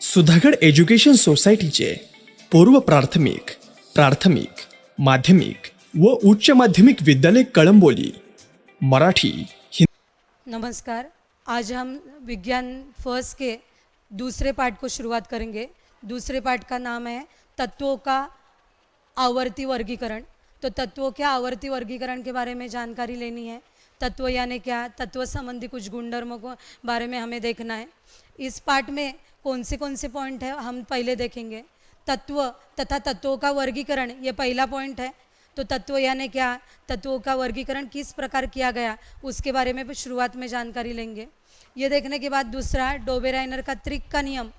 Sudhagad education सोसायटीचे पूर्व प्राथमिक, प्राथमिक, माध्यमिक व उच्च माध्यमिक विद्यालय कळंबोली मराठी नमस्कार। आज हम विज्ञान फर्स्ट के दूसरे पाठ को शुरुआत करेंगे। दूसरे पाठ का नाम है तत्वों का आवर्ती वर्गीकरण। तो तत्वों के आवर्ती वर्गीकरण के बारे में जानकारी लेनी है। तत्व यानी क्या, तत्व संबंधी कुछ गुणधर्मों को बारे में हमें देखना है। इस पाठ में कौन से पॉइंट है हम पहले देखेंगे। तत्व तथा तत्वों का वर्गीकरण, ये पहला पॉइंट है। तो तत्व यानी क्या, तत्वों का वर्गीकरण किस प्रकार किया गया, उसके बारे में भी शुरुआत में जानकारी लेंगे। ये देखने के बाद दूसरा, डोबेराइनर का त्रिक का नियम।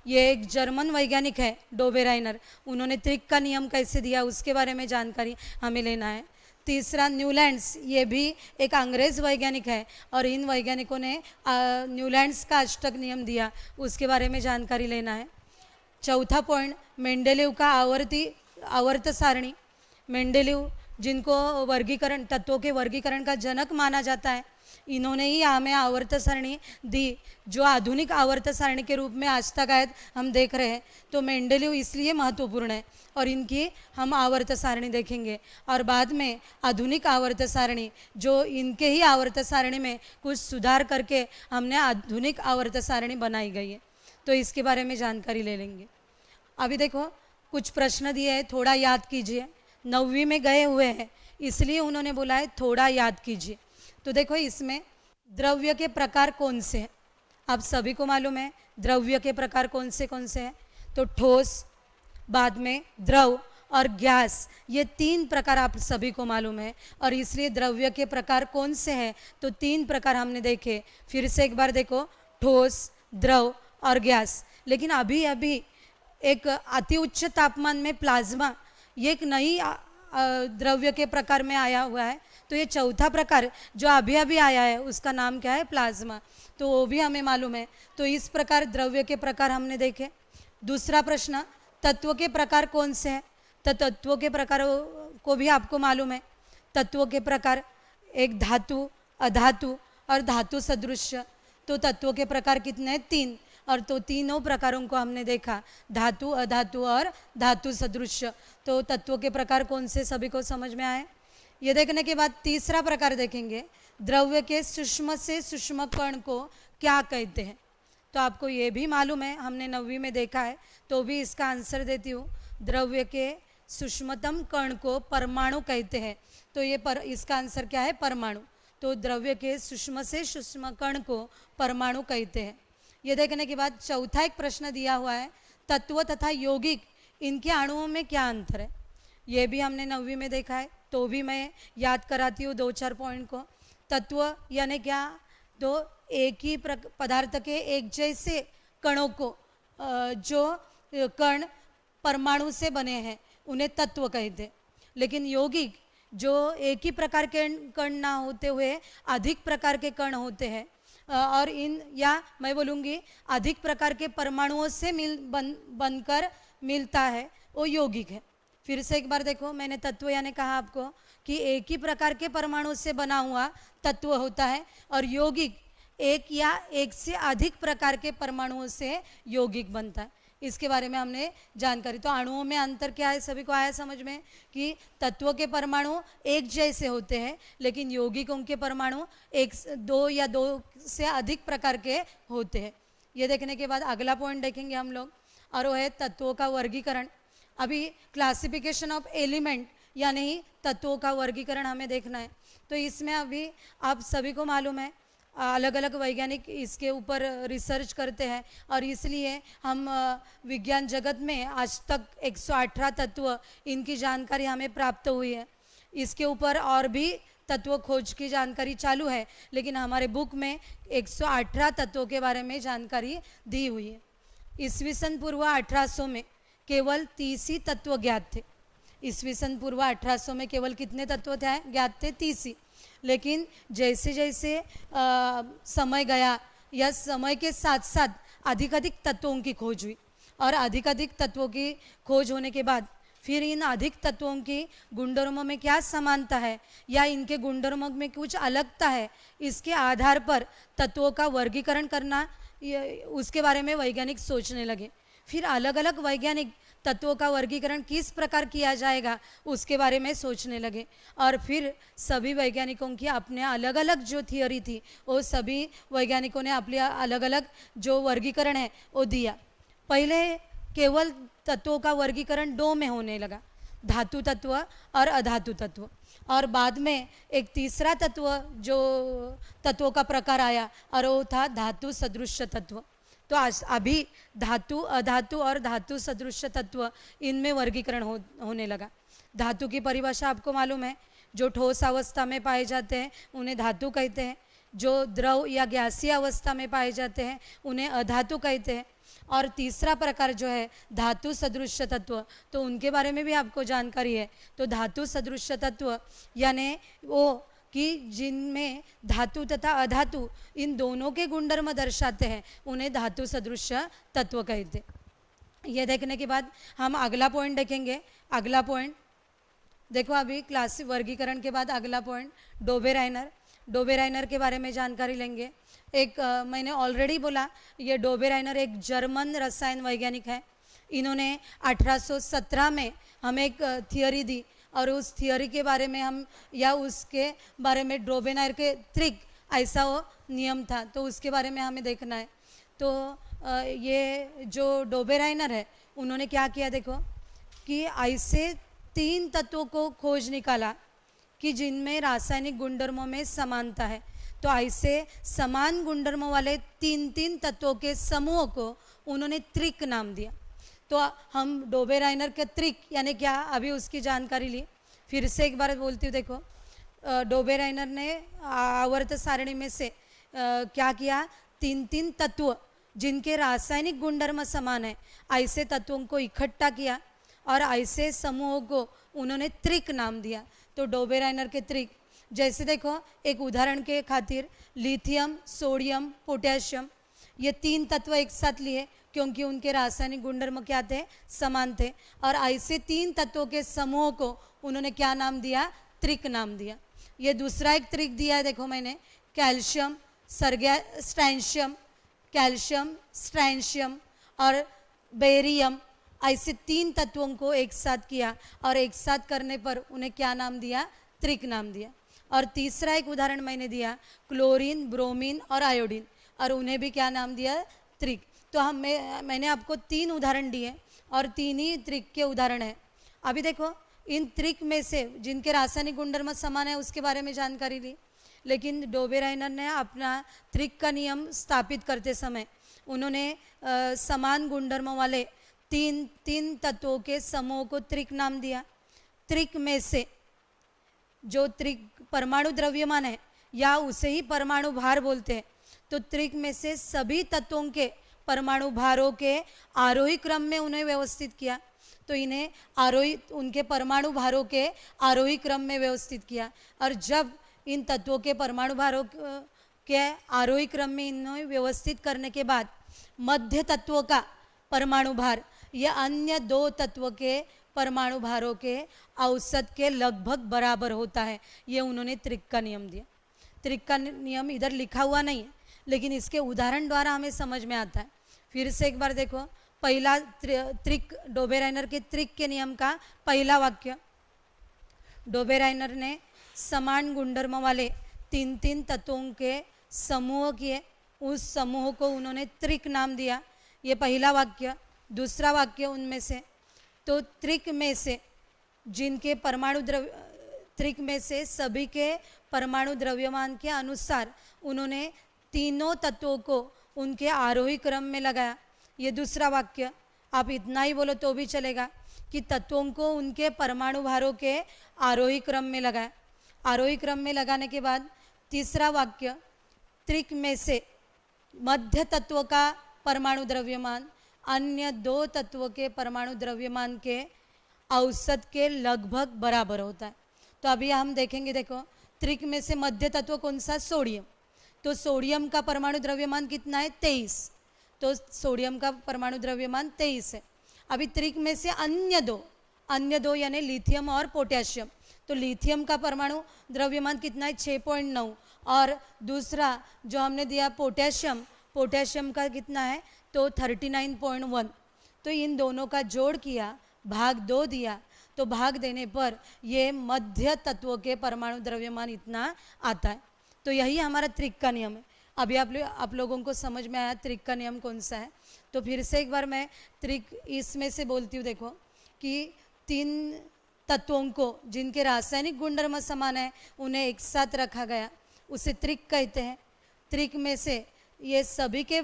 ये एक जर्मन वैज्ञानिक है डोबेराइनर, उन्होंने त्रिक का नियम कैसे दिया उसके बारे में जानकारी हमें लेना है। तीसरा, न्यूलैंड्स, ये भी एक अंग्रेज़ वैज्ञानिक है और इन वैज्ञानिकों ने न्यूलैंड्स का अष्टक नियम दिया, उसके बारे में जानकारी लेना है। चौथा पॉइंट, मेंडेलीव का आवर्त सारणी। मेंडेलीव, जिनको वर्गीकरण, तत्वों के वर्गीकरण का जनक माना जाता है, इन्होंने ही हमें आवर्त सारणी दी, जो आधुनिक आवर्त सारणी के रूप में आज तक आयत हम देख रहे हैं। तो मेंडेलीव इसलिए महत्वपूर्ण है और इनकी हम आवर्त सारणी देखेंगे। और बाद में आधुनिक आवर्त सारणी, जो इनके ही आवर्त सारणी में कुछ सुधार करके हमने आधुनिक आवर्त सारणी बनाई गई है, तो इसके बारे में जानकारी ले लेंगे। अभी देखो, कुछ प्रश्न दिए हैं, थोड़ा याद कीजिए। 9वीं में गए हुए हैं, इसलिए उन्होंने बोला है थोड़ा याद कीजिए। तो देखो, इसमें द्रव्य के प्रकार कौन से हैं, आप सभी को मालूम है द्रव्य के प्रकार कौन से हैं। तो ठोस, बाद में द्रव और गैस, ये 3 प्रकार आप सभी को मालूम है। और इसलिए द्रव्य के प्रकार कौन से हैं, तो 3 प्रकार हमने देखे। फिर से एक बार देखो, ठोस, द्रव और गैस। लेकिन अभी एक अति उच्च तापमान में प्लाज्मा, ये एक नई द्रव्य के प्रकार में आया हुआ है। तो ये चौथा प्रकार जो अभी आया है, उसका नाम क्या है, प्लाज्मा। तो वो भी हमें मालूम है। तो इस प्रकार द्रव्य के प्रकार हमने देखे। दूसरा प्रश्न, तत्व के प्रकार कौन से हैं, तो तत्वों के प्रकार को भी आपको मालूम है। तत्वों के प्रकार, एक धातु, अधातु और धातु सदृश्य। तो तत्वों के प्रकार कितने हैं, 3। और तो तीनों प्रकारों को हमने देखा, धातु, अधातु और धातु सदृश्य। तो तत्वों के प्रकार कौन से सभी को समझ में आए। ये देखने के बाद तीसरा प्रकार देखेंगे, द्रव्य के सूक्ष्म से सूक्ष्म कण को क्या कहते हैं। तो आपको ये भी मालूम है, हमने 9वीं में देखा है, तो भी इसका आंसर देती हूँ। द्रव्य के सूक्ष्मतम कण को परमाणु कहते हैं। तो ये इसका आंसर क्या है, परमाणु। तो द्रव्य के सूक्ष्म से सूक्ष्म कण को परमाणु कहते हैं। ये देखने के बाद चौथा एक प्रश्न दिया हुआ है, तत्व तथा यौगिक, इनके अणुओं में क्या अंतर है। ये भी हमने 9वीं में देखा है, तो भी मैं याद कराती हूँ 2-4 पॉइंट को। तत्व यानी क्या, तो एक ही पदार्थ के एक जैसे कणों को, जो कण परमाणु से बने हैं, उन्हें तत्व कहते हैं। लेकिन यौगिक, जो एक ही प्रकार के कण ना होते हुए अधिक प्रकार के कण होते हैं, और या मैं बोलूँगी अधिक प्रकार के परमाणुओं से बनकर मिलता है, वो यौगिक है। फिर से एक बार देखो, मैंने तत्व यानी कहा आपको कि एक ही प्रकार के परमाणु से बना हुआ तत्व होता है, और यौगिक एक या एक से अधिक प्रकार के परमाणुओं से यौगिक बनता है। इसके बारे में हमने जानकारी। तो अणुओं में अंतर क्या है, सभी को आया समझ में कि तत्वों के परमाणु एक जैसे होते हैं, लेकिन यौगिकों के परमाणु 1-2 या 2 से अधिक प्रकार के होते हैं। ये देखने के बाद अगला पॉइंट देखेंगे हम लोग, और वो है तत्वों का वर्गीकरण। अभी क्लासिफिकेशन ऑफ एलिमेंट यानी तत्वों का वर्गीकरण हमें देखना है। तो इसमें अभी आप सभी को मालूम है, अलग अलग वैज्ञानिक इसके ऊपर रिसर्च करते हैं, और इसलिए हम विज्ञान जगत में आज तक 118 तत्व, इनकी जानकारी हमें प्राप्त हुई है। इसके ऊपर और भी तत्व खोज की जानकारी चालू है, लेकिन हमारे बुक में 118 तत्वों के बारे में जानकारी दी हुई है। ईस्वी सन पूर्व 1800 में केवल 30 ही तत्व ज्ञात थे। ईस्वी सन पूर्व 1800 में केवल कितने तत्व थे, ज्ञात थे, 30 ही। लेकिन जैसे जैसे समय गया, या समय के साथ साथ अधिक तत्वों की खोज हुई, और अधिक तत्वों की खोज होने के बाद फिर इन अधिक तत्वों की गुणधर्मों में क्या समानता है या इनके गुणधर्मों में कुछ अलगता है, इसके आधार पर तत्वों का वर्गीकरण करना उसके बारे में वैज्ञानिक सोचने लगे। फिर अलग अलग वैज्ञानिक तत्वों का वर्गीकरण किस प्रकार किया जाएगा उसके बारे में सोचने लगे। और फिर सभी वैज्ञानिकों की अपने अलग अलग जो थियोरी थी वो सभी वैज्ञानिकों ने अपने अलग अलग जो वर्गीकरण है वो दिया। पहले केवल तत्वों का वर्गीकरण दो में होने लगा, धातु तत्व और अधातु तत्व। और बाद में एक तीसरा तत्व जो तत्वों का प्रकार आया और वो था धातु सदृश तत्व। तो आज अभी धातु अधातु और धातु सदृश तत्व इनमें वर्गीकरण होने लगा। धातु की परिभाषा आपको मालूम है, जो ठोस अवस्था में पाए जाते हैं उन्हें धातु कहते हैं, जो द्रव या गैसीय अवस्था में पाए जाते हैं उन्हें अधातु कहते हैं। और तीसरा प्रकार जो है धातु सदृश तत्व, तो उनके बारे में भी आपको जानकारी है। तो धातु सदृश तत्व यानी वो कि जिनमें धातु तथा अधातु इन दोनों के गुणधर्म दर्शाते हैं उन्हें धातु सदृश तत्व कहते हैं। ये देखने के बाद हम अगला पॉइंट देखेंगे। अगला पॉइंट देखो, अभी क्लास वर्गीकरण के बाद अगला पॉइंट डोबेराइनर। डोबेराइनर के बारे में जानकारी लेंगे। एक मैंने ऑलरेडी बोला, ये डोबेराइनर एक जर्मन रसायन वैज्ञानिक है। इन्होंने 1817 में हमें एक थियोरी दी और उस थियोरी के बारे में हम या उसके बारे में डोबेराइनर के त्रिक ऐसा वो नियम था, तो उसके बारे में हमें देखना है। तो ये जो डोबेराइनर है उन्होंने क्या किया देखो, कि ऐसे 3 तत्वों को खोज निकाला कि जिनमें रासायनिक गुणधर्मों में समानता है। तो ऐसे समान गुणधर्मों वाले 3 तत्वों के समूह को उन्होंने त्रिक नाम दिया। तो हम डोबेराइनर के त्रिक यानी क्या, अभी उसकी जानकारी ली। फिर से एक बार बोलती हूँ, देखो डोबेराइनर ने आवर्त सारणी में से क्या किया, 3 तत्व जिनके रासायनिक गुणधर्म समान है ऐसे तत्वों को इकट्ठा किया और ऐसे समूहों को उन्होंने त्रिक नाम दिया। तो डोबेराइनर के त्रिक, जैसे देखो एक उदाहरण के खातिर लिथियम, सोडियम, पोटेशियम, ये 3 तत्व एक साथ लिए क्योंकि उनके रासायनिक गुणधर्म क्या थे, समान थे। और ऐसे 3 तत्वों के समूह को उन्होंने क्या नाम दिया, त्रिक नाम दिया। ये दूसरा एक त्रिक दिया है, देखो मैंने कैल्शियम, स्ट्रैंशियम, कैल्शियम, स्ट्रैंशियम और बेरियम, ऐसे 3 तत्वों को एक साथ किया और एक साथ करने पर उन्हें क्या नाम दिया, त्रिक नाम दिया। और तीसरा एक उदाहरण मैंने दिया क्लोरीन, ब्रोमीन और आयोडीन, और उन्हें भी क्या नाम दिया, त्रिक। तो मैंने आपको 3 उदाहरण दिए और 3 ही त्रिक के उदाहरण हैं। अभी देखो इन त्रिक में से जिनके रासायनिक गुणधर्म समान है उसके बारे में जानकारी ली, लेकिन डोबेराइनर ने अपना त्रिक का नियम स्थापित करते समय उन्होंने समान गुणधर्म वाले 3 तत्वों के समूह को त्रिक नाम दिया। त्रिक में से जो त्रिक परमाणु द्रव्यमान है या उसे ही परमाणु भार बोलते हैं, तो त्रिक में से सभी तत्वों के परमाणु भारों के आरोही क्रम में उन्हें व्यवस्थित किया। तो इन्हें आरोही, उनके परमाणु भारों के आरोही क्रम में व्यवस्थित किया। और जब इन तत्वों के परमाणु भारों के आरोही क्रम में इन्हें व्यवस्थित करने के बाद मध्य तत्वों का परमाणु भार या अन्य 2 तत्व के परमाणु भारों के औसत के लगभग बराबर होता है, ये उन्होंने त्रिक का नियम दिया। त्रिक का नियम इधर लिखा हुआ नहीं है, लेकिन इसके उदाहरण द्वारा हमें समझ में आता है। फिर से एक बार देखो, पहला त्रिक, डोबेराइनर के त्रिक के नियम का पहला वाक्य, डोबेराइनर ने समान गुणधर्म वाले 3 तत्वों के समूह किए, उस समूह को उन्होंने त्रिक नाम दिया। ये पहला वाक्य। दूसरा वाक्य उनमें से, तो त्रिक में से जिनके परमाणु त्रिक में से सभी के परमाणु द्रव्यमान के अनुसार उन्होंने 3 तत्वों को उनके आरोही क्रम में लगाया। ये दूसरा वाक्य। आप इतना ही बोलो तो भी चलेगा कि तत्वों को उनके परमाणु भारों के आरोही क्रम में लगाया। आरोही क्रम में लगाने के बाद तीसरा वाक्य, त्रिक में से मध्य तत्व का परमाणु द्रव्यमान अन्य 2 तत्वों के परमाणु द्रव्यमान के औसत के लगभग बराबर होता है। तो अभी हम देखेंगे, देखो त्रिक में से मध्य तत्व कौन सा, सोडियम। तो सोडियम का परमाणु द्रव्यमान कितना है, 23। तो सोडियम का परमाणु द्रव्यमान 23 है। अभी त्रिक में से अन्य दो यानी लिथियम और पोटेशियम। तो लिथियम का परमाणु द्रव्यमान कितना है, 6.9। और दूसरा जो हमने दिया पोटेशियम, पोटेशियम का कितना है तो 39.1। तो इन दोनों का जोड़ किया, भाग 2 दिया, तो भाग देने पर ये मध्य तत्वों के परमाणु द्रव्यमान इतना आता है। तो यही हमारा त्रिक का नियम है। अभी आप लोगों को समझ में आया त्रिक का नियम कौन सा है। तो फिर से एक बार मैं त्रिक इसमें से बोलती हूँ। देखो कि 3 तत्वों को जिनके रासायनिक गुणधर्म समान है उन्हें एक साथ रखा गया, उसे त्रिक कहते हैं। त्रिक में से ये सभी के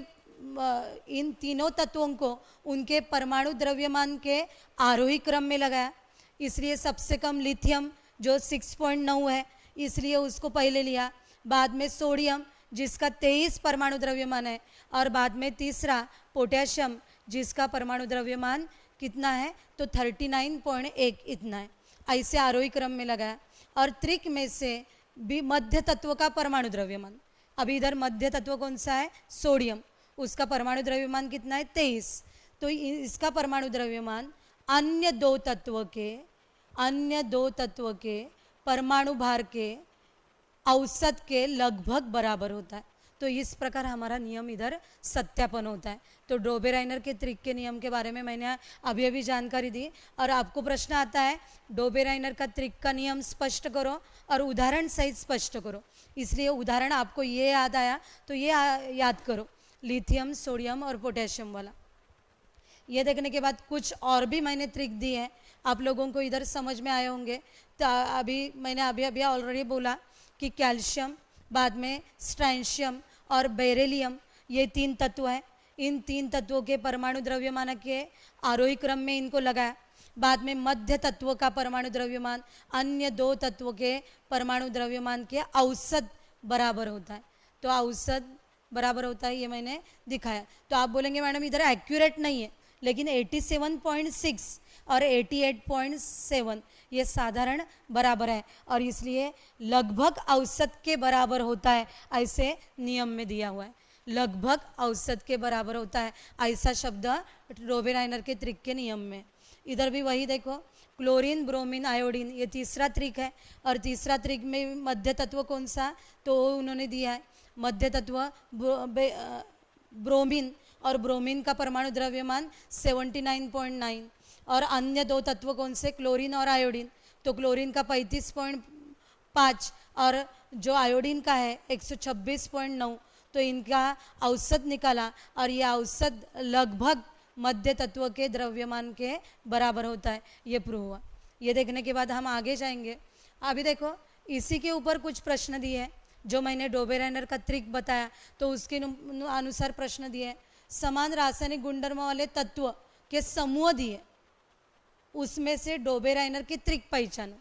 इन तीनों तत्वों को उनके परमाणु द्रव्यमान के आरोही क्रम में लगाया। इसलिए सबसे कम लिथियम जो 6.9 है, इसलिए उसको पहले लिया। बाद में सोडियम जिसका 23 परमाणु द्रव्यमान है, और बाद में तीसरा पोटेशियम जिसका परमाणु द्रव्यमान कितना है तो 39.1 इतना है। ऐसे आरोही क्रम में लगाया। और त्रिक में से भी मध्य तत्व का परमाणु द्रव्यमान, अभी इधर मध्य तत्व कौन सा है सोडियम, उसका परमाणु द्रव्यमान कितना है 23। तो इसका परमाणु द्रव्यमान अन्य दो तत्व के परमाणु भार के औसत के लगभग बराबर होता है। तो इस प्रकार हमारा नियम इधर सत्यापन होता है। तो डोबेराइनर के त्रिक के नियम के बारे में मैंने अभी जानकारी दी। और आपको प्रश्न आता है डोबेराइनर का त्रिक का नियम स्पष्ट करो और उदाहरण सहित स्पष्ट करो। इसलिए उदाहरण आपको ये याद आया तो ये याद करो, लिथियम, सोडियम और पोटेशियम वाला। ये देखने के बाद कुछ और भी मैंने त्रिक दी है, आप लोगों को इधर समझ में आए होंगे। तो मैंने अभी ऑलरेडी बोला कि कैल्शियम, बाद में स्ट्रैंशियम और बेरिलियम, ये 3 तत्व हैं। इन 3 तत्वों के परमाणु द्रव्यमान के आरोही क्रम में इनको लगाया। बाद में मध्य तत्व का परमाणु द्रव्यमान अन्य 2 तत्वों के परमाणु द्रव्यमान के औसत बराबर होता है। तो औसत बराबर होता है, ये मैंने दिखाया। तो आप बोलेंगे मैडम इधर एक्यूरेट नहीं है, लेकिन 87.6 और 88.7 ये साधारण बराबर है, और इसलिए लगभग औसत के बराबर होता है, ऐसे नियम में दिया हुआ है। लगभग औसत के बराबर होता है, ऐसा शब्द डोबेराइनर के त्रिक के नियम में। इधर भी वही देखो, क्लोरीन, ब्रोमीन, आयोडीन, ये तीसरा त्रिक है। और तीसरा त्रिक में मध्य तत्व कौन सा तो उन्होंने दिया है मध्य तत्व ब्रोमीन, और ब्रोमीन का परमाणु द्रव्यमान 79.9। और अन्य 2 तत्व कौन से क्लोरीन और आयोडीन, तो क्लोरीन का 35.5 और जो आयोडीन का है 126.9। तो इनका औसत निकाला और यह औसत लगभग मध्य तत्व के द्रव्यमान के बराबर होता है, ये प्रूव हुआ। ये देखने के बाद हम आगे जाएंगे। अभी देखो इसी के ऊपर कुछ प्रश्न दिए हैं, जो मैंने डोबेराइनर का त्रिक बताया तो उसके अनुसार प्रश्न दिए। समान रासायनिक गुणधर्म वाले तत्व के समूह दिए, उसमें से डोबेराइनर की त्रिक पहचानो।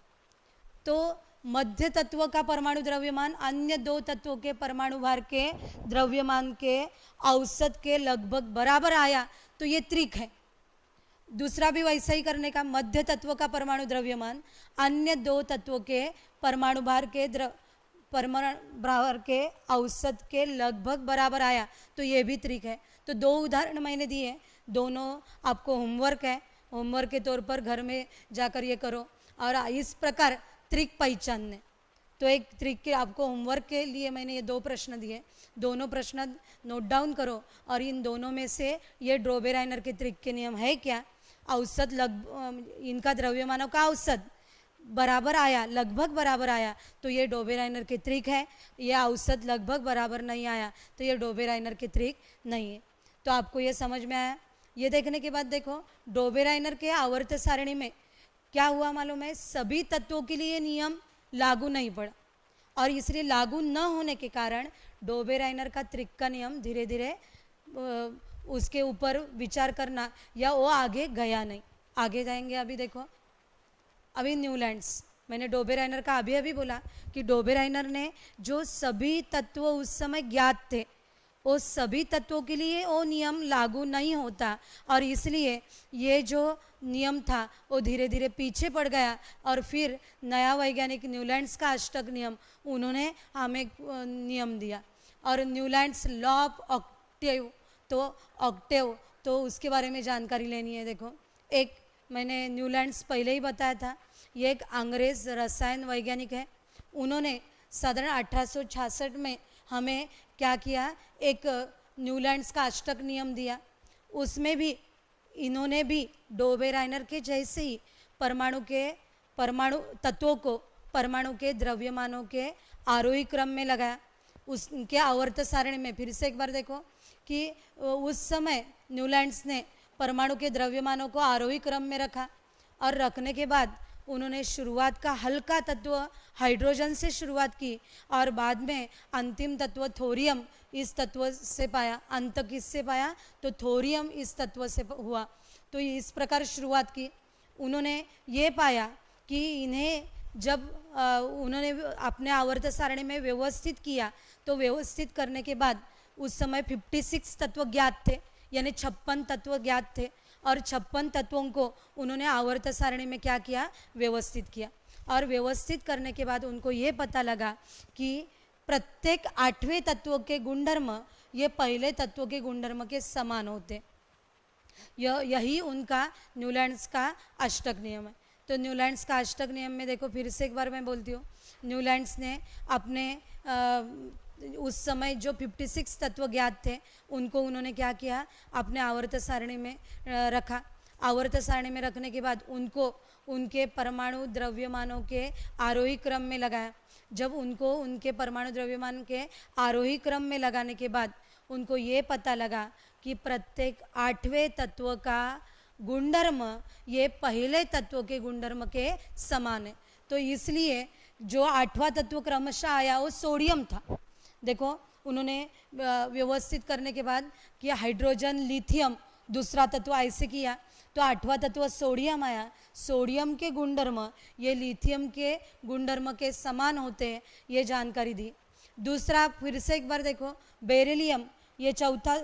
तो मध्य तत्व का परमाणु द्रव्यमान अन्य 2 तत्वों के परमाणु भार के द्रव्यमान के औसत के लगभग बराबर आया, तो ये त्रिक है। दूसरा भी वैसा ही करने का, मध्य तत्व का परमाणु द्रव्यमान अन्य 2 तत्वों के परमाणु भार के औसत के लगभग बराबर आया, तो ये भी त्रिक है। तो 2 उदाहरण मैंने दिए, दोनों आपको होमवर्क है, होमवर्क के तौर पर घर में जाकर ये करो और इस प्रकार त्रिक पहचानने। तो एक त्रिक के आपको होमवर्क के लिए मैंने ये 2 प्रश्न दिए, दोनों प्रश्न नोट डाउन करो और इन दोनों में से ये डोबेराइनर के त्रिक के नियम है क्या, औसत इनका द्रव्यमानों का औसत बराबर आया, लगभग बराबर आया, तो ये डोबेराइनर के त्रिक है। ये औसत लगभग बराबर नहीं आया तो ये डोबेराइनर के त्रिक नहीं है। तो आपको ये समझ में आया। ये देखने के बाद देखो डोबेराइनर के आवर्त सारणी में क्या हुआ मालूम है, सभी तत्वों के लिए नियम लागू नहीं पड़ा, और इसलिए लागू न होने के कारण डोबेराइनर का त्रिक का नियम धीरे धीरे उसके ऊपर विचार करना या वो आगे गया नहीं। आगे जाएंगे। अभी देखो, अभी न्यूलैंड्स, मैंने डोबेराइनर का अभी बोला कि डोबेराइनर ने जो सभी तत्व उस समय ज्ञात थे वो सभी तत्वों के लिए वो नियम लागू नहीं होता, और इसलिए ये जो नियम था वो धीरे धीरे पीछे पड़ गया। और फिर नया वैज्ञानिक न्यूलैंड्स का अष्टक नियम उन्होंने हमें नियम दिया, और न्यूलैंड्स लॉ ऑफ ऑक्टेव, तो उसके बारे में जानकारी लेनी है। देखो, एक मैंने न्यूलैंड्स पहले ही बताया था, ये एक अंग्रेज रसायन वैज्ञानिक है। उन्होंने साधारण 1866 में हमें क्या किया, एक न्यूलैंड्स का अष्टक नियम दिया, उसमें भी इन्होंने भी डोबेराइनर के जैसे ही परमाणु तत्वों को परमाणु के द्रव्यमानों के आरोही क्रम में लगाया। उसके आवर्त सारणी में फिर से एक बार देखो कि उस समय न्यूलैंड्स ने परमाणु के द्रव्यमानों को आरोही क्रम में रखा और रखने के बाद उन्होंने शुरुआत का हल्का तत्व हाइड्रोजन से शुरुआत की और बाद में अंतिम तत्व थोरियम इस तत्व से पाया। अंत किससे पाया? तो थोरियम इस तत्व से हुआ। तो इस प्रकार शुरुआत की। उन्होंने ये पाया कि इन्हें जब उन्होंने अपने आवर्त सारणी में व्यवस्थित किया तो व्यवस्थित करने के बाद उस समय 56 तत्व ज्ञात थे, यानी 56 तत्व ज्ञात थे और 56 तत्वों को उन्होंने आवर्त सारणी में क्या किया? व्यवस्थित किया। और व्यवस्थित करने के बाद उनको ये पता लगा कि प्रत्येक 8वें तत्व के गुणधर्म ये पहले तत्व के गुणधर्म के समान होते। यही उनका न्यूलैंड्स का अष्टक नियम है। तो न्यूलैंड्स का अष्टक नियम में देखो फिर से एक बार मैं बोलती हूँ, न्यूलैंड्स ने अपने उस समय जो 56 तत्व ज्ञात थे उनको उन्होंने क्या किया? अपने आवर्त सारणी में रखा। आवर्त सारणी में रखने के बाद उनको उनके परमाणु द्रव्यमानों के आरोही क्रम में लगाया। जब उनको उनके परमाणु द्रव्यमान के आरोही क्रम में लगाने के बाद उनको ये पता लगा कि प्रत्येक 8वें तत्व का गुणधर्म ये पहले तत्व के गुणधर्म के समान है। तो इसलिए जो 8वां तत्व क्रमशः आया वो सोडियम था। देखो उन्होंने व्यवस्थित करने के बाद कि हाइड्रोजन लिथियम दूसरा तत्व ऐसे किया तो 8वां तत्व सोडियम आया। सोडियम के गुणधर्म ये लिथियम के गुणधर्म के समान होते हैं, ये जानकारी दी। दूसरा फिर से एक बार देखो, बेरिलियम ये चौथा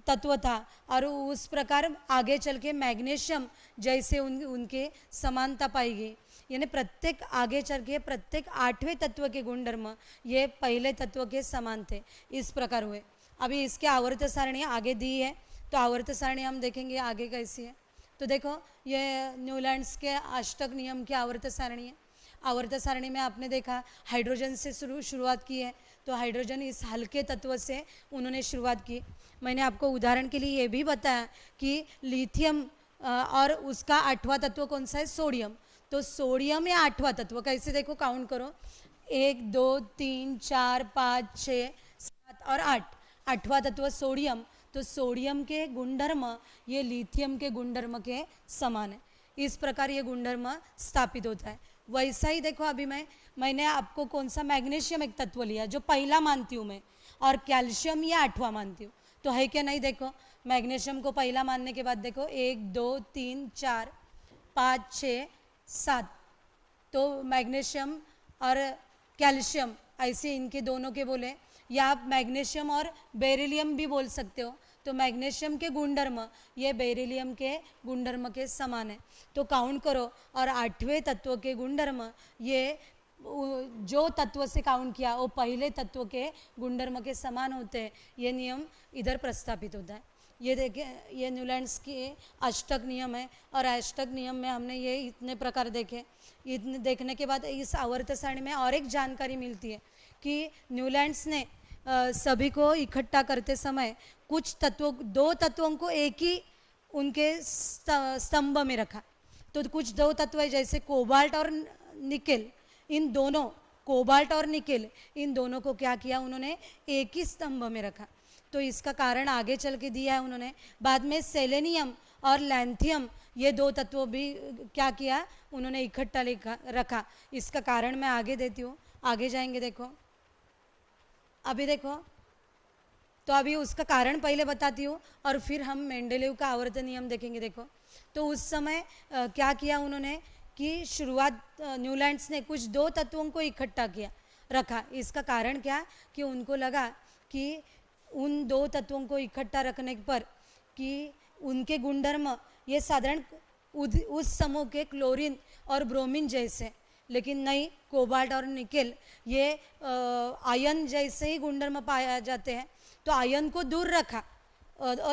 तत्व था और उस प्रकार आगे चल के मैग्नीशियम जैसे उनके समानता पाई गई। यानी प्रत्येक आगे चल के प्रत्येक 8वें तत्व के गुणधर्म ये पहले तत्व के समान थे, इस प्रकार हुए। अभी इसके आवर्त सारणी आगे दी है तो आवर्त सारणी हम देखेंगे आगे कैसी है। तो देखो ये न्यूलैंड्स के अष्टक नियम की आवर्त सारणी है। आवर्त सारणी में आपने देखा हाइड्रोजन से शुरुआत की है, तो हाइड्रोजन इस हल्के तत्व से उन्होंने शुरुआत की। मैंने आपको उदाहरण के लिए ये भी बताया कि लिथियम और उसका 8वां तत्व कौन सा है? सोडियम। तो सोडियम या 8वां तत्व कैसे देखो, काउंट करो, 1 2 3 4 5 6 7 और 8, 8वां तत्व सोडियम। तो सोडियम के गुणधर्म ये लिथियम के गुणधर्म के समान है। इस प्रकार ये गुणधर्म स्थापित होता है। वैसा ही देखो अभी मैंने आपको कौन सा मैग्नीशियम एक तत्व लिया जो पहला मानती हूँ मैं, और कैल्शियम ये 8वां मानती हूँ। तो है क्या नहीं? देखो मैग्नीशियम को पहला मानने के बाद देखो 1 2 3 4 5 6 7, तो मैग्नीशियम और कैल्शियम ऐसे इनके दोनों के बोले, या आप मैग्नीशियम और बेरिलियम भी बोल सकते हो। तो मैग्नीशियम के गुणधर्म ये बेरिलियम के गुणधर्म के समान है। तो काउंट करो और 8वें तत्व के गुणधर्म ये जो तत्व से काउंट किया वो पहले तत्व के गुणधर्म के समान होते हैं। ये नियम इधर प्रस्थापित होता है। ये देखिए ये न्यूलैंड्स के अष्टक नियम है और अष्टक नियम में हमने ये इतने प्रकार देखे। इतने देखने के बाद इस आवर्त सारणी में और एक जानकारी मिलती है कि न्यूलैंड्स ने सभी को इकट्ठा करते समय कुछ तत्वों, 2 तत्वों को एक ही उनके स्तंभ में रखा। तो कुछ 2 तत्व है जैसे कोबाल्ट और निकेल, इन दोनों कोबाल्ट और निकेल इन दोनों को क्या किया उन्होंने? एक ही स्तंभ में रखा। तो इसका कारण आगे चल के दिया है उन्होंने। बाद में सेलेनियम और लैंथियम ये 2 तत्व भी क्या किया उन्होंने? इकट्ठा रखा। इसका कारण मैं आगे देती हूँ, आगे जाएंगे। देखो अभी देखो, तो अभी उसका कारण पहले बताती हूँ और फिर हम मेंडेलेव का आवर्त नियम देखेंगे। देखो तो उस समय क्या किया उन्होंने कि शुरुआत न्यूलैंड्स ने कुछ 2 तत्वों को इकट्ठा किया रखा। इसका कारण क्या कि उनको लगा कि उन 2 तत्वों को इकट्ठा रखने पर कि उनके गुणधर्म ये साधारण उस समूह के क्लोरीन और ब्रोमीन जैसे, लेकिन नहीं, कोबाल्ट और निकेल ये आयन जैसे ही गुणधर्म पाया जाते हैं। तो आयन को दूर रखा,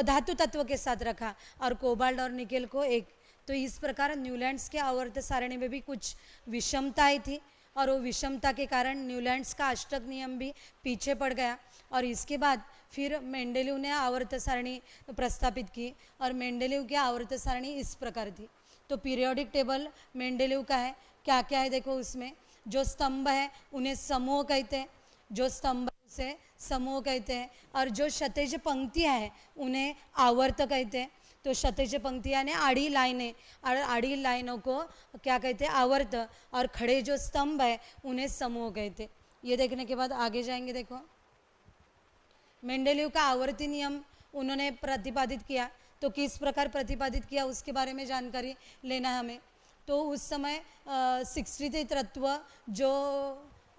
धातु तत्व के साथ रखा और कोबाल्ट और निकेल को एक। तो इस प्रकार न्यूलैंड्स के आवर्त सारणी में भी कुछ विषमताएं थी और वो विषमता के कारण न्यूलैंड्स का अष्टक नियम भी पीछे पड़ गया। और इसके बाद फिर मेंडेलीव ने आवर्त सारणी प्रस्तापित की और मेंडेलीव की आवर्त सारणी इस प्रकार थी। तो पीरियोडिक टेबल मेंडेलीव का है, क्या क्या है देखो। उसमें जो स्तंभ है उन्हें समूह कहते हैं, जो स्तंभ से समूह कहते हैं, और जो क्षैतिज पंक्तियाँ हैं उन्हें आवर्त कहते हैं। तो क्षैतिज पंक्तियाँ ने आड़ी लाइनें, और आड़ी लाइनों को क्या कहते हैं, आवर्त, और खड़े जो स्तंभ है उन्हें समूह कहते हैं। ये देखने के बाद आगे जाएंगे। देखो मेंडेलीव का आवर्ती नियम उन्होंने प्रतिपादित किया, तो किस प्रकार प्रतिपादित किया उसके बारे में जानकारी लेना है हमें। तो उस समय 63 तत्व जो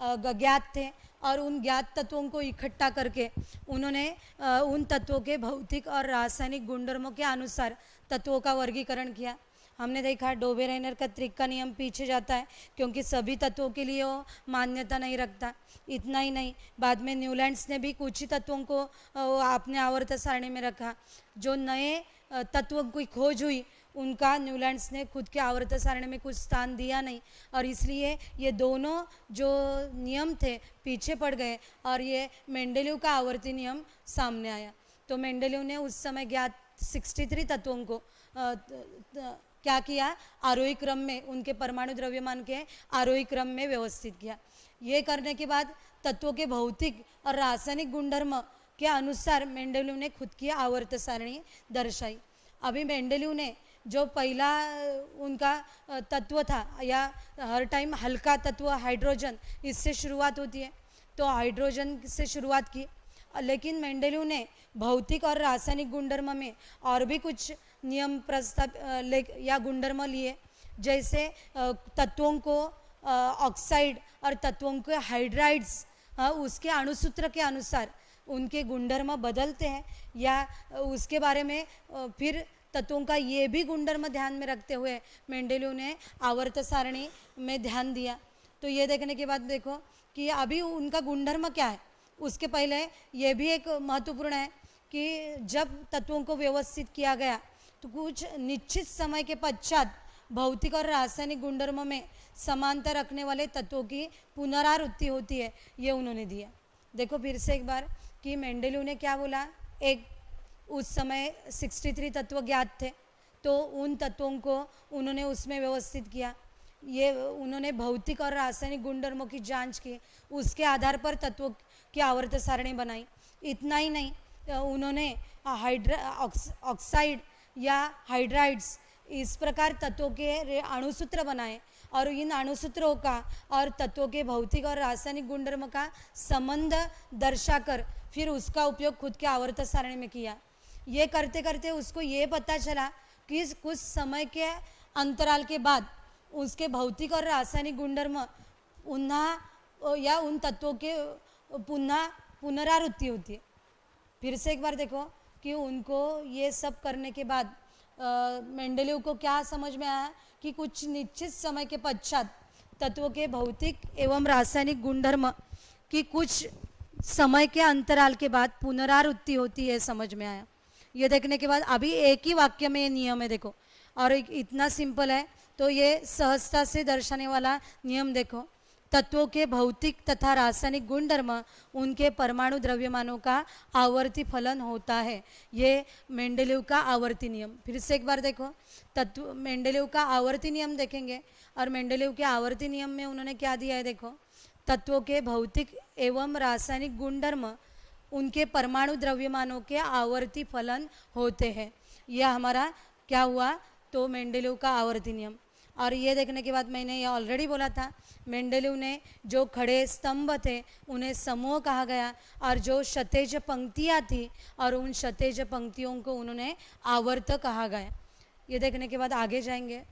ज्ञात थे, और उन ज्ञात तत्वों को इकट्ठा करके उन्होंने उन तत्वों के भौतिक और रासायनिक गुणधर्मों के अनुसार तत्वों का वर्गीकरण किया। हमने देखा डोबेरेनर का त्रिक का नियम पीछे जाता है, क्योंकि सभी तत्वों के लिए वो मान्यता नहीं रखता। इतना ही नहीं, बाद में न्यूलैंड्स ने भी कुछ ही तत्वों को अपने आवर्त सारणी में रखा। जो नए तत्वों की खोज हुई उनका न्यूलैंड्स ने खुद के आवर्त सारणी में कुछ स्थान दिया नहीं, और इसलिए ये दोनों जो नियम थे पीछे पड़ गए, और ये मेंडेलीव का आवर्ती नियम सामने आया। तो मेंडेलीव ने उस समय ज्ञात 63 तत्वों को क्या किया, आरोही क्रम में, उनके परमाणु द्रव्यमान के आरोही क्रम में व्यवस्थित किया। ये करने के बाद तत्वों के भौतिक और रासायनिक गुणधर्म के अनुसार मेंडेलीव ने खुद की आवर्त सारणी दर्शाई। अभी मेंडेलीव ने जो पहला उनका तत्व था, या हर टाइम हल्का तत्व हाइड्रोजन, इससे शुरुआत होती है, तो हाइड्रोजन से शुरुआत की। लेकिन मेंडेलीव ने भौतिक और रासायनिक गुणधर्म में और भी कुछ नियम या गुणधर्म लिए, जैसे तत्वों को ऑक्साइड और तत्वों के हाइड्राइड्स उसके अणुसूत्र के अनुसार उनके गुणधर्म बदलते हैं, या उसके बारे में फिर तत्वों का ये भी गुणधर्म ध्यान में रखते हुए मेंडेलीव ने आवर्त सारणी में ध्यान दिया। तो ये देखने के बाद देखो कि अभी उनका गुणधर्म क्या है। उसके पहले ये भी एक महत्वपूर्ण है कि जब तत्वों को व्यवस्थित किया गया तो कुछ निश्चित समय के पश्चात भौतिक और रासायनिक गुणधर्मों में समानता रखने वाले तत्वों की पुनरावृत्ति होती है, ये उन्होंने दिया। देखो फिर से एक बार कि मेंडेलीव ने क्या बोला, एक उस समय 63 तत्व ज्ञात थे, तो उन तत्वों को उन्होंने उसमें व्यवस्थित किया। ये उन्होंने भौतिक और रासायनिक गुणधर्मों की जांच की, उसके आधार पर तत्वों की आवर्त सारणी बनाई। इतना ही नहीं, उन्होंने ऑक्साइड या हाइड्राइड्स इस प्रकार तत्वों के अणुसूत्र बनाए, और इन अणुसूत्रों का और तत्वों के भौतिक और रासायनिक गुणधर्म का संबंध दर्शाकर फिर उसका उपयोग खुद के आवर्त सारणी में किया। ये करते करते उसको ये पता चला कि कुछ समय के अंतराल के बाद उसके भौतिक और रासायनिक गुणधर्म पुनः या उन तत्वों के पुनरावृत्ति होती है। फिर से एक बार देखो कि उनको ये सब करने के बाद मेंडेलीव को क्या समझ में आया कि कुछ निश्चित समय के पश्चात तत्वों के भौतिक एवं रासायनिक गुणधर्म की कुछ समय के अंतराल के बाद पुनरावृत्ति होती है, समझ में आया। ये देखने के बाद अभी एक ही वाक्य में ये नियम है देखो, और इतना सिंपल है, तो ये सहजता से दर्शाने वाला नियम देखो। तत्वों के भौतिक तथा रासायनिक गुणधर्म उनके परमाणु द्रव्यमानों का आवर्ती फलन होता है, ये मेंडेलीव का आवर्ती नियम। फिर से एक बार देखो, तत्व मेंडेलीव का आवर्ती नियम देखेंगे, और मेंडेलीव के आवर्ती नियम में उन्होंने क्या दिया है देखो, तत्वों के भौतिक एवं रासायनिक गुणधर्म उनके परमाणु द्रव्यमानों के आवर्ती फलन होते हैं। यह हमारा क्या हुआ, तो मेंडेलीव का आवर्ती नियम। और ये देखने के बाद मैंने ये ऑलरेडी बोला था, मेंडेलीव ने जो खड़े स्तंभ थे उन्हें समूह कहा गया, और जो क्षैतिज पंक्तियाँ थी और उन क्षैतिज पंक्तियों को उन्होंने आवर्त कहा गया। ये देखने के बाद आगे जाएंगे।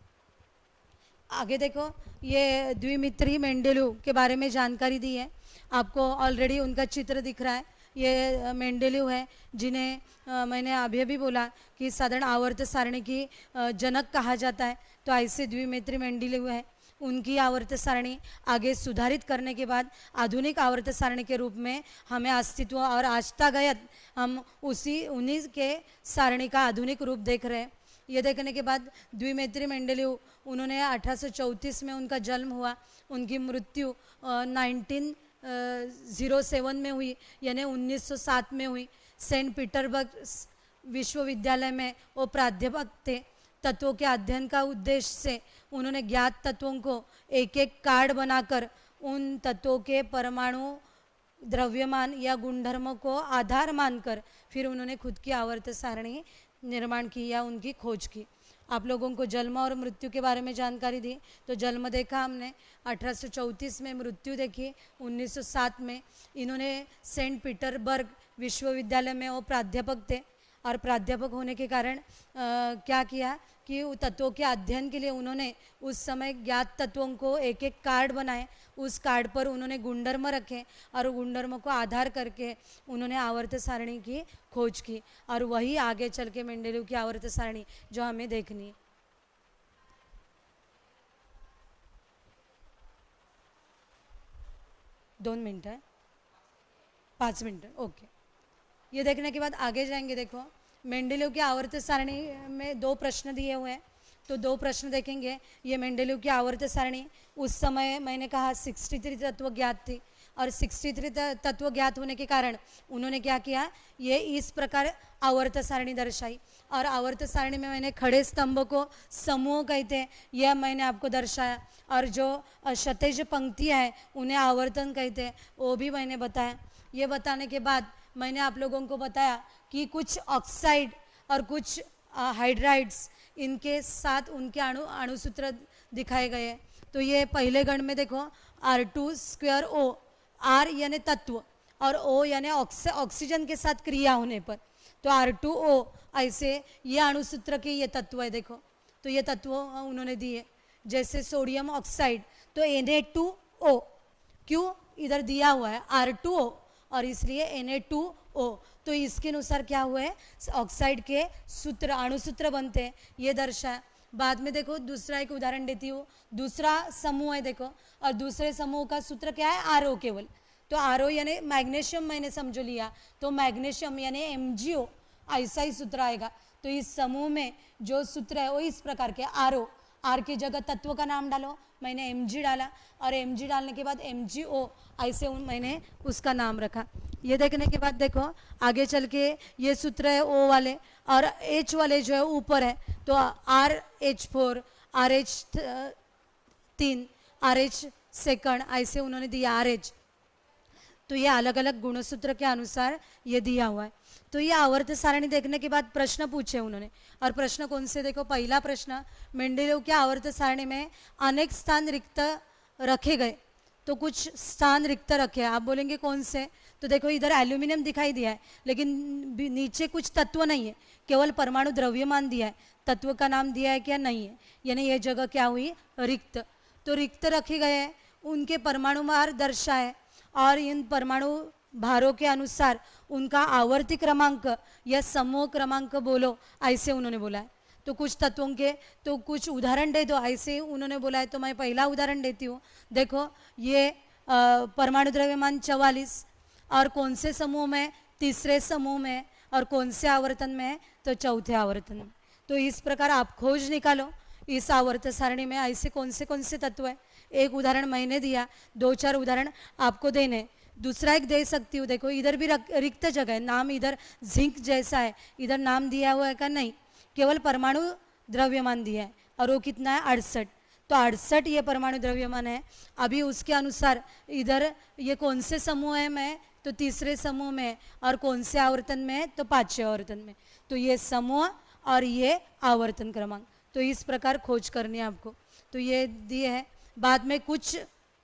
आगे देखो, ये द्विमित्रीय मेंडेलीव के बारे में जानकारी दी है, आपको ऑलरेडी उनका चित्र दिख रहा है। ये मेंडेलीव है जिन्हें मैंने अभी अभी बोला कि साधारण आवर्त सारणी की जनक कहा जाता है। तो ऐसे द्विमित्रीय मेंडेलीव है, उनकी आवर्त सारणी आगे सुधारित करने के बाद आधुनिक आवर्त सारणी के रूप में हमें अस्तित्व, और आज तक हम उन्हीं के सारणी का आधुनिक रूप देख रहे हैं। ये देखने के बाद द्विमेत्री मेंडेलीव, उन्होंने 1834 में उनका जन्म हुआ, उनकी मृत्यु 1907 में हुई, यानी 1907 में हुई। सेंट पीटर्सबर्ग विश्वविद्यालय में वो प्राध्यापक थे। तत्वों के अध्ययन का उद्देश्य से उन्होंने ज्ञात तत्वों को एक एक कार्ड बनाकर उन तत्वों के परमाणु द्रव्यमान या गुणधर्मों को आधार मानकर फिर उन्होंने खुद की आवर्त सारणी निर्माण की या उनकी खोज की। आप लोगों को जन्म और मृत्यु के बारे में जानकारी दी, तो जन्म देखा हमने 1834 में, मृत्यु देखी 1907 में। इन्होंने सेंट पीटर्सबर्ग विश्वविद्यालय में वो प्राध्यापक थे, और प्राध्यापक होने के कारण क्या किया कि तत्वों के अध्ययन के लिए उन्होंने उस समय ज्ञात तत्वों को एक एक कार्ड बनाए, उस कार्ड पर उन्होंने गुणधर्म रखे और गुणधर्मों को आधार करके उन्होंने आवर्त सारणी की खोज की, और वही आगे चल के मेंडेलीव की आवर्त सारणी जो हमें देखनी है। दोन मिनट है, 5 मिनट, ओके। ये देखने के बाद आगे जाएंगे। देखो, मेंडेलीव की आवर्त सारणी में 2 प्रश्न दिए हुए हैं, तो 2 प्रश्न देखेंगे। ये मेंडेलीव की आवर्त सारणी, उस समय मैंने कहा 63 तत्व ज्ञात थी, और 63 तत्व ज्ञात होने के कारण उन्होंने क्या किया, ये इस प्रकार आवर्त सारणी दर्शाई। और आवर्त सारणी में मैंने खड़े स्तंभ को समूह कहते हैं, यह मैंने आपको दर्शाया, और जो क्षैतिज पंक्तियाँ हैं उन्हें आवर्तन कहते हैं, वो भी मैंने बताया। ये बताने के बाद मैंने आप लोगों को बताया कि कुछ ऑक्साइड और कुछ हाइड्राइड्स, इनके साथ उनके अणुसूत्र दिखाए गए हैं। तो ये पहले गण में देखो R2²O, R यानी तत्व और O यानी ऑक्सीजन के साथ क्रिया होने पर, तो R2O ऐसे ये अणुसूत्र के ये तत्व है। देखो, तो ये तत्व उन्होंने दिए, जैसे सोडियम ऑक्साइड तो Na2O, क्यों इधर दिया हुआ है R2O और इसलिए Na2O, तो इसके अनुसार क्या हुआ है, ऑक्साइड के सूत्र अणुसूत्र बनते हैं, ये दर्शाया। बाद में देखो दूसरा एक उदाहरण देती हूँ, दूसरा समूह है देखो, और दूसरे समूह का सूत्र क्या है, RO केवल। तो RO यानी मैग्नीशियम मैंने समझो लिया, तो मैग्नीशियम यानी MgO, ऐसा ही सूत्र आएगा। तो इस समूह में जो सूत्र है वो इस प्रकार के RO, R की जगह तत्व का नाम डालो, मैंने Mg डाला, और Mg डालने के बाद MgO, ऐसे मैंने उसका नाम रखा। ये देखने के बाद देखो आगे चल के ये सूत्र है O वाले, और H वाले जो है ऊपर है, तो RH4, RH3, RH2 ऐसे उन्होंने दिया RH। तो ये अलग अलग गुणसूत्र के अनुसार ये दिया हुआ है। तो ये आवर्त सारणी देखने के बाद प्रश्न पूछे उन्होंने, और प्रश्न कौन से, देखो पहला प्रश्न, मेंडेलीव के आवर्त सारणी में अनेक स्थान रिक्त रखे गए, तो कुछ स्थान रिक्त रखे। आप बोलेंगे कौन से, तो देखो इधर एल्यूमिनियम दिखाई दिया है, लेकिन नीचे कुछ तत्व नहीं है, केवल परमाणु द्रव्यमान दिया है, तत्व का नाम दिया है क्या, नहीं है, यानी ये जगह क्या हुई, रिक्त। तो रिक्त रखे गए हैं, उनके परमाणु भार दर्शाए, और इन परमाणु भारों के अनुसार उनका आवर्ती क्रमांक या समूह क्रमांक बोलो, ऐसे उन्होंने बोला है। तो कुछ तत्वों के तो कुछ उदाहरण दे दो, ऐसे उन्होंने बोला है। तो मैं पहला उदाहरण देती हूँ। देखो ये परमाणु द्रव्यमान 44, और कौन से समूह में, तीसरे समूह में, और कौन से आवर्तन में, तो चौथे आवर्तन में। तो इस प्रकार आप खोज निकालो इस आवर्त सारणी में ऐसे कौन से तत्व है। एक उदाहरण मैंने दिया, 2-4 उदाहरण आपको देने। दूसरा एक दे सकती हूँ, देखो इधर भी रिक्त जगह है, नाम इधर जिंक जैसा है, इधर नाम दिया हुआ है का, नहीं, केवल परमाणु द्रव्यमान दिया है, और वो कितना है, 68। तो 68 ये परमाणु द्रव्यमान है। अभी उसके अनुसार इधर ये कौन से समूह है में, तो तीसरे समूह में, और कौन से आवर्तन में, तो 5वें आवर्तन में। तो ये समूह और ये आवर्तन क्रमांक, तो इस प्रकार खोज करनी है आपको। तो ये दिए है। बाद में कुछ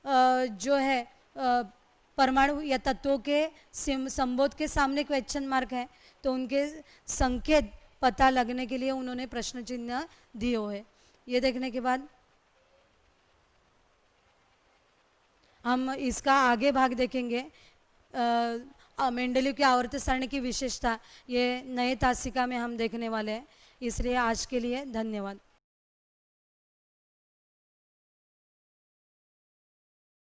जो है परमाणु या तत्वों के संबोध के सामने क्वेश्चन मार्क है, तो उनके संकेत पता लगने के लिए उन्होंने प्रश्न चिन्ह दिए हुए। ये देखने के बाद हम इसका आगे भाग देखेंगे। मेंडेलीव की आवर्त सारणी की विशेषता ये नए तासिका में हम देखने वाले हैं। इसलिए आज के लिए धन्यवाद।